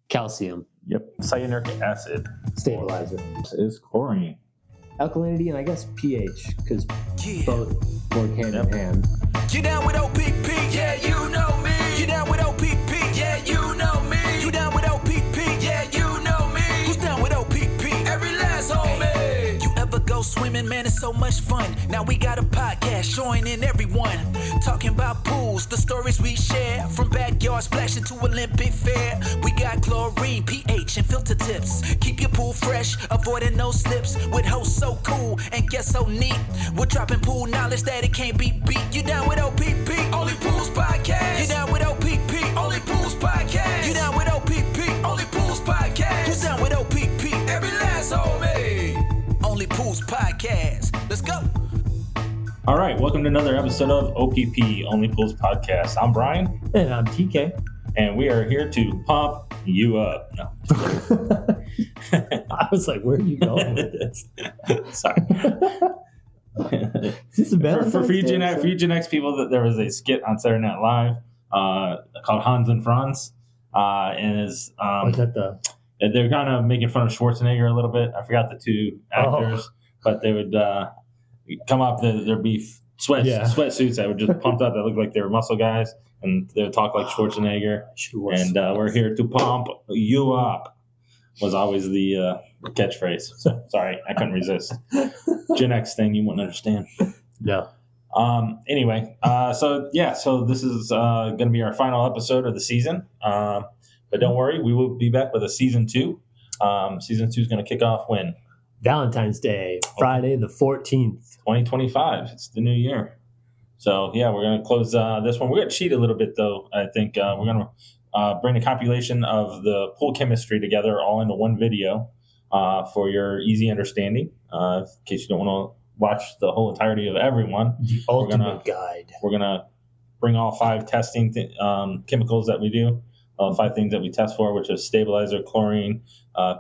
Calcium. Yep. Cyanuric acid. Stabilizer. Is chlorine. Alkalinity and I guess pH, because both work hand in hand. You down with OPP? Yeah, you know me. You down with OPP? Yeah, you know me. You down with OPP? Yeah, you know me. Who's down with OPP? Every last homie. You ever go swimming? Man, it's so much fun. Now we got a podcast joining everyone. Talking about pools, the stories we share. From backyard splashing to Olympic fair. We got chlorine, pH, and filter tips. Keep your pool fresh, avoiding no slips. With hosts so cool and guests so neat. We're dropping pool knowledge that it can't be beat. You down with OPP? Only Pools Podcast. You down with OPP? Only Pools Podcast. You down with OPP? Only Pools Podcast. Who's down with OPP? Every last homie. Only Pools Podcast. Let's go. All right, welcome to another episode of OPP, Only Pools Podcast. I'm Brian. And I'm TK. And we are here to pump you up. No. I was like, where are you going with this? Sorry. Is this a for Gen X people, there was a skit on Saturday Night Live called Hans and Franz. And is was that they're kind of making fun of Schwarzenegger a little bit. I forgot the two actors, but they would come up, there'd be sweatsuits that would just pumped up that looked like they were muscle guys, and they would talk like Schwarzenegger. And we're here to pump you up was always the catchphrase. So sorry, I couldn't resist. Gen X thing you wouldn't understand. No. Anyway, so this is going to be our final episode of the season. But don't worry, we will be back with a season 2. Season 2 is going to kick off when? Valentine's Day, Friday the 14th. 2025. It's the new year. So, yeah, we're going to close this one. We're going to cheat a little bit, though. I think we're going to bring a compilation of the pool chemistry together all into one video for your easy understanding. In case you don't want to watch the whole entirety of everyone. The ultimate guide. We're going to bring all 5 testing chemicals that we do, 5 things that we test for, which is stabilizer, chlorine,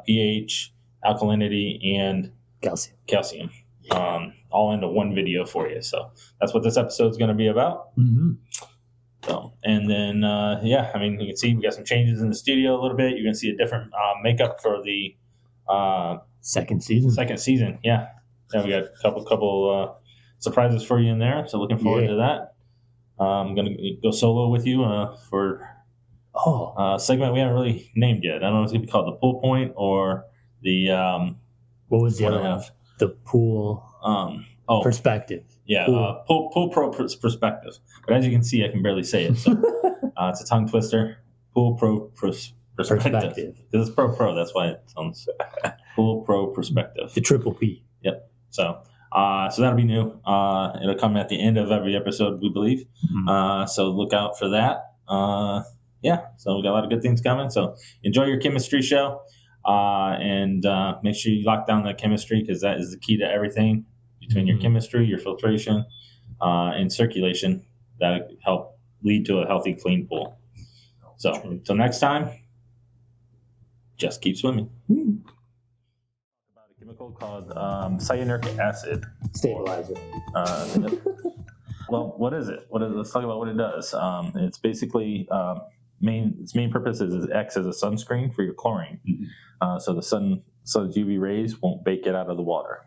pH, alkalinity, and calcium. All into one video for you. So that's what this episode is going to be about. Mm-hmm. So, and then, you can see we got some changes in the studio a little bit. You're going to see a different makeup for the second season. Yeah, we got a couple surprises for you in there. So looking forward to that. I'm going to go solo with you for a segment we haven't really named yet. I don't know if it's going to be called the pool point or the what was the other one? The pool perspective. Yeah, pool pro perspective. But as you can see, I can barely say it. So it's a tongue twister. Pool pro perspective. This is pro. That's why it sounds pool pro perspective. The triple P. Yep. So that'll be new. It'll come at the end of every episode, we believe. Mm-hmm. So look out for that. So we got a lot of good things coming. So enjoy your chemistry show. And make sure you lock down that chemistry, because that is the key to everything between your chemistry, your filtration, and circulation that help lead to a healthy, clean pool. So until next time, just keep swimming. About a chemical called cyanuric acid. Stabilizer. Well, what is it? Let's talk about what it does. It's basically its main purpose is acts as a sunscreen for your chlorine. Mm-hmm. So the sun's UV rays won't bake it out of the water.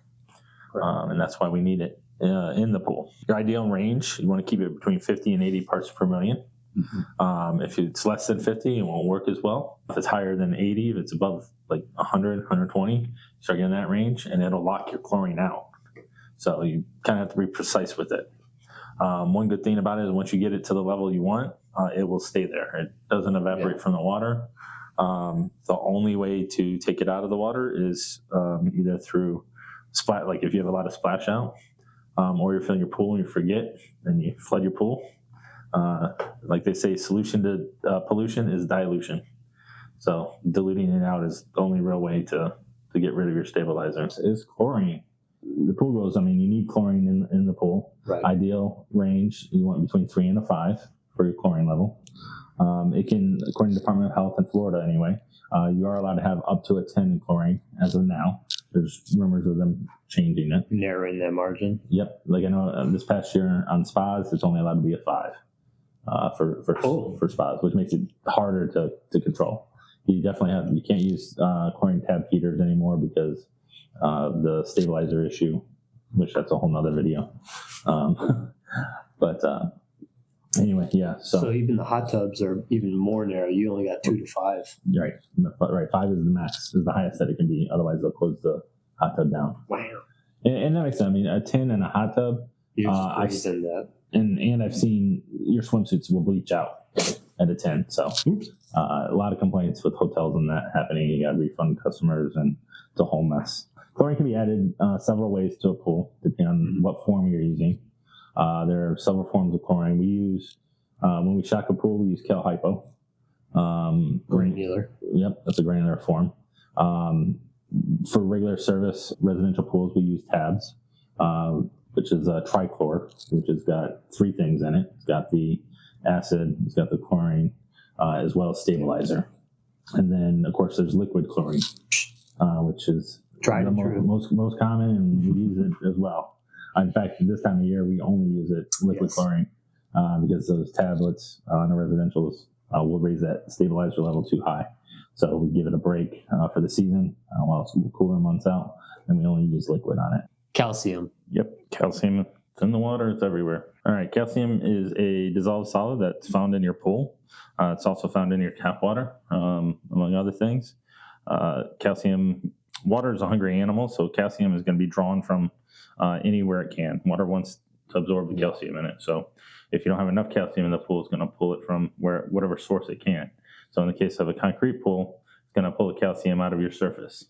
Right. And that's why we need it in the pool. Your ideal range, you want to keep it between 50 and 80 parts per million. Mm-hmm. If it's less than 50, it won't work as well. If it's higher than 80, if it's above like 100, 120, start getting that range, and it'll lock your chlorine out. So you kind of have to be precise with it. One good thing about it is once you get it to the level you want, it will stay there. It doesn't evaporate from the water. The only way to take it out of the water is either through splat, like if you have a lot of splash out, or you're filling your pool and you forget, and you flood your pool. Like they say, solution to pollution is dilution. So diluting it out is the only real way to get rid of your stabilizers. Is chlorine. The pool goes, you need chlorine in the pool. Right. Ideal range, you want between 3 and a 5 for your chlorine level. It can, according to the Department of Health in Florida anyway, you are allowed to have up to a 10 in chlorine as of now. There's rumors of them changing it. Narrowing that margin. Yep. Like I know this past year on spas, it's only allowed to be a 5 for spas, which makes it harder to control. You can't use chlorine tab heaters anymore because the stabilizer issue, which that's a whole nother video. But anyway, yeah. So even the hot tubs are even more narrow. You only got 2 to 5. Right. 5 is the max, is the highest that it can be. Otherwise, they'll close the hot tub down. Wow. And that makes sense. I mean, a 10 and a hot tub. You're just breathing that. And I've seen your swimsuits will bleach out at a 10. So a lot of complaints with hotels and that happening. You got to refund customers, and it's a whole mess. Chlorine can be added several ways to a pool, depending on what form you're using. There are several forms of chlorine. We use, when we shock a pool, we use Cal Hypo. Granular. Yep, that's a granular form. For regular service residential pools, we use tabs, which is trichlor, which has got 3 things in it. It's got the acid, it's got the chlorine, as well as stabilizer. And then, of course, there's liquid chlorine, which is most common, and we use it as well. In fact, this time of year, we only use liquid chlorine, because those tablets in the residentials will raise that stabilizer level too high. So we give it a break for the season while it's cooler months out, and we only use liquid on it. Calcium. Yep, calcium. It's in the water. It's everywhere. All right, calcium is a dissolved solid that's found in your pool. It's also found in your tap water, among other things. Calcium, water is a hungry animal, so calcium is going to be drawn from anywhere it can. Water wants to absorb the calcium in it. So if you don't have enough calcium in the pool, it's going to pull it from whatever source it can. So in the case of a concrete pool, it's going to pull the calcium out of your surface,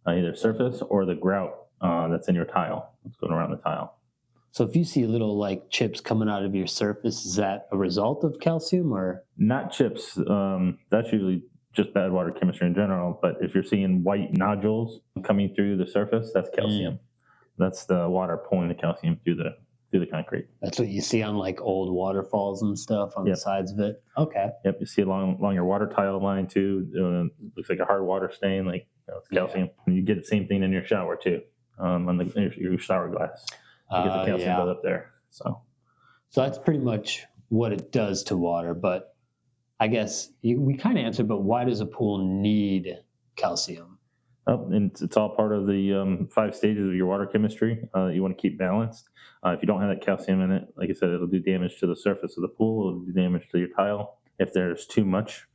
either surface or the grout that's in your tile. It's going around the tile. So if you see little like chips coming out of your surface, is that a result of calcium or? Not chips. That's usually just bad water chemistry in general. But if you're seeing white nodules coming through the surface, that's calcium. That's the water pulling the calcium through the concrete. That's what you see on like old waterfalls and stuff on the sides of it. Okay. Yep, you see along your water tile line too. Looks like a hard water stain, like it's calcium. And you get the same thing in your shower too, on your shower glass. You get the calcium build up there. So that's pretty much what it does to water. But I guess we kind of answered. But why does a pool need calcium? Oh, and it's all part of the 5 stages of your water chemistry. You want to keep balanced. If you don't have that calcium in it, like I said, it'll do damage to the surface of the pool. It'll do damage to your tile. If there's too much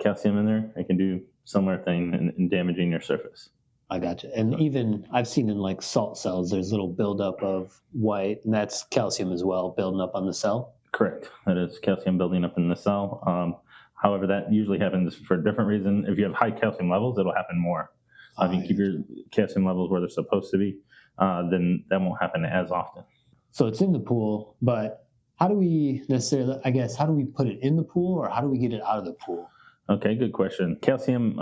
calcium in there, it can do similar thing in damaging your surface. I gotcha. And even I've seen in like salt cells, there's little buildup of white, and that's calcium as well, building up on the cell. Correct. That is calcium building up in the cell. However, that usually happens for a different reason. If you have high calcium levels, it'll happen more. If you keep your calcium levels where they're supposed to be, then that won't happen as often. So it's in the pool, but how do we put it in the pool, or how do we get it out of the pool? Okay, good question. Calcium,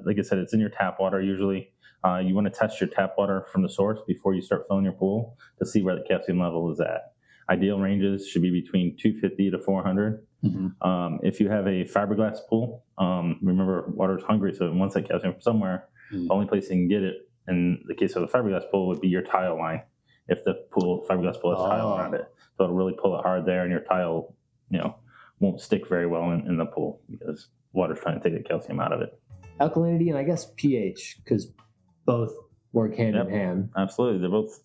like I said, it's in your tap water usually. You want to test your tap water from the source before you start filling your pool to see where the calcium level is at. Ideal ranges should be between 250 to 400. Mm-hmm. If you have a fiberglass pool, remember water is hungry, so it wants that calcium from somewhere. The only place you can get it, in the case of a fiberglass pool, would be your tile line. If the fiberglass pool has tile around it, so it'll really pull it hard there, and your tile, won't stick very well in the pool because water's trying to take the calcium out of it. Alkalinity and I guess pH, because both work hand in hand. Absolutely, they both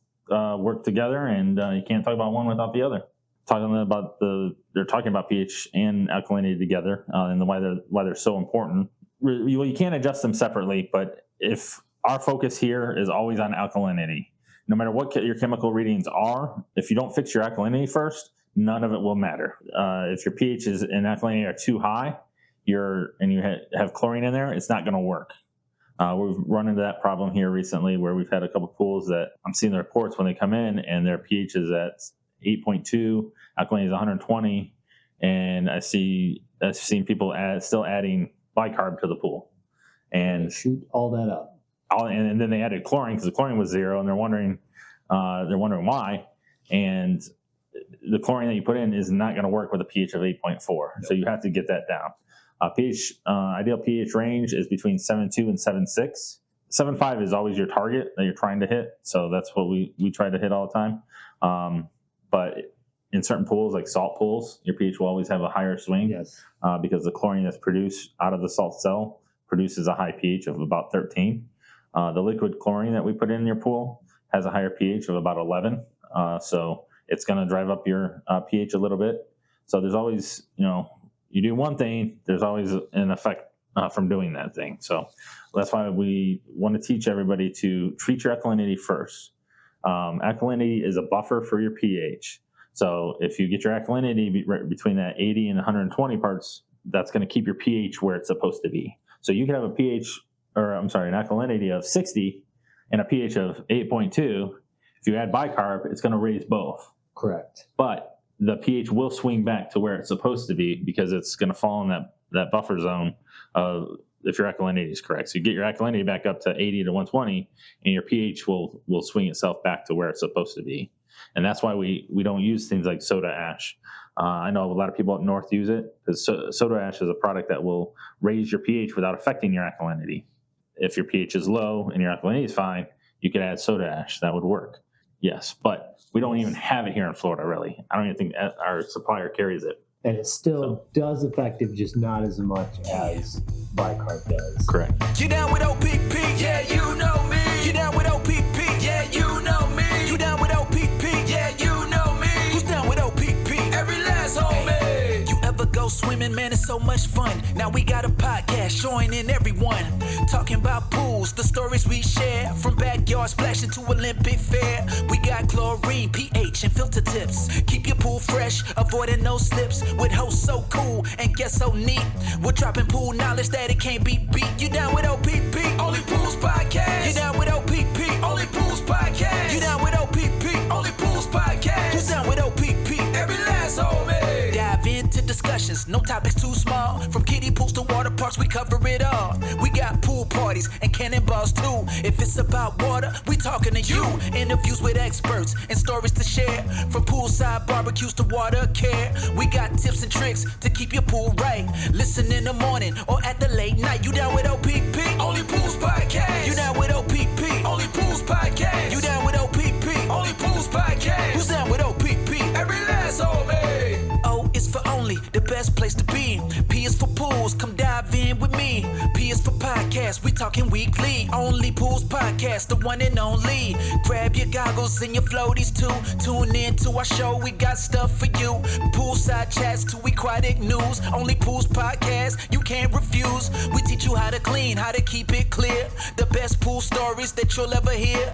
work together, and you can't talk about one without the other. They're talking about pH and alkalinity together, and why they're so important. You can't adjust them separately, but if our focus here is always on alkalinity, no matter what your chemical readings are, if you don't fix your alkalinity first, none of it will matter. If your pH and alkalinity are too high, and you have chlorine in there, it's not going to work. We've run into that problem here recently where we've had a couple pools that I'm seeing the reports when they come in and their pH is at 8.2, alkalinity is 120, and I've seen people still adding bicarb to the pool. And shoot all that up. And then they added chlorine because the chlorine was 0, and they're wondering why. And the chlorine that you put in is not going to work with a pH of 8.4. So you have to get that down. Ideal pH range is between 7.2 and 7.6. 7.5 is always your target that you're trying to hit. So that's what we try to hit all the time. But in certain pools, like salt pools, your pH will always have a higher swing because the chlorine that's produced out of the salt cell produces a high pH of about 13. The liquid chlorine that we put in your pool has a higher pH of about 11. So it's going to drive up your pH a little bit. So there's always, you do one thing, there's always an effect from doing that thing. So that's why we want to teach everybody to treat your alkalinity first. Alkalinity is a buffer for your pH. So if you get your alkalinity between that 80 and 120 parts, that's going to keep your pH where it's supposed to be. So you can have an alkalinity of 60 and a pH of 8.2. If you add bicarb, it's going to raise both. Correct. But the pH will swing back to where it's supposed to be because it's going to fall in that buffer zone if your alkalinity is correct. So you get your alkalinity back up to 80 to 120, and your pH will swing itself back to where it's supposed to be. And that's why we don't use things like soda ash. I know a lot of people up north use it because soda ash is a product that will raise your pH without affecting your alkalinity. If your pH is low and your alkalinity is fine, you could add soda ash. That would work. Yes, but we don't even have it here in Florida, really. I don't even think our supplier carries it. And it still does affect it, just not as much as bicarb does. Correct. You down with OPP? Yeah, you know me. You down with OPP? Yeah, you know me. You down with OPP? Yeah, you know me. Who's down with OPP? Every last homie. You ever go swimming, man? It's so much fun. Now we got a podcast joining everyone, talking about pools, the stories we share, from backyard splashing to Olympic fair. We got chlorine, pH, and filter tips. Keep your pool fresh, avoiding no slips. With hosts so cool and guests so neat. We're dropping pool knowledge that it can't be beat. You down with OPP? Only Pools Podcast. You down with OPP? Only Pools Podcast. You down with OPP? Only Pools Podcast. Who's down with OPP? Every last homie. Dive into discussions, no topics too small. From kiddie pools to water parks, we cover it all. We got pool parties and cannonballs too. If it's about water, we talking to you. Interviews with experts and stories to share. From poolside barbecues to water care. We got tips and tricks to keep your pool right. Listen in the morning or at the late night. You down with OPP? Only Pools Podcast. You down with OPP? Only Pools Podcast. You down with OPP? Only Pools Podcast. Who's down with OPP? Every last homie. O is for only, the best place to be. P is for pools, come dive in with me. P is for podcast, we talking weekly. Only Pools Podcast, the one and only. Grab your goggles and your floaties too. Tune in to our show, we got stuff for you. Poolside chats to aquatic news. Only Pools Podcast, you can't refuse. We teach you how to clean, how to keep it clear. The best pool stories that you'll ever hear.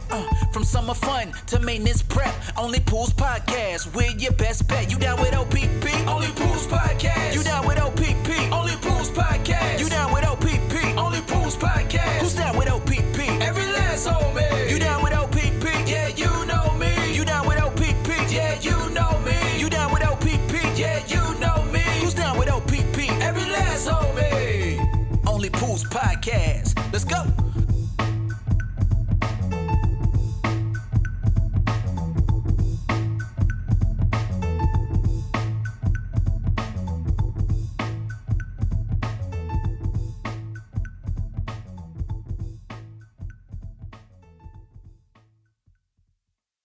From summer fun to maintenance prep. Only Pools Podcast, we're your best bet. You down with OPP? Only Pools Podcast. You down with OPP? Only Pools Podcast. You down with OPP? Only Pools Podcast. Who's down with OPP? Every last homie. You down with OPP? Yeah, you know me. You down with OPP? Yeah, you know me. You down with OPP? Yeah, you know me. Who's down with OPP? Every last homie. Only Pools Podcast. Let's go.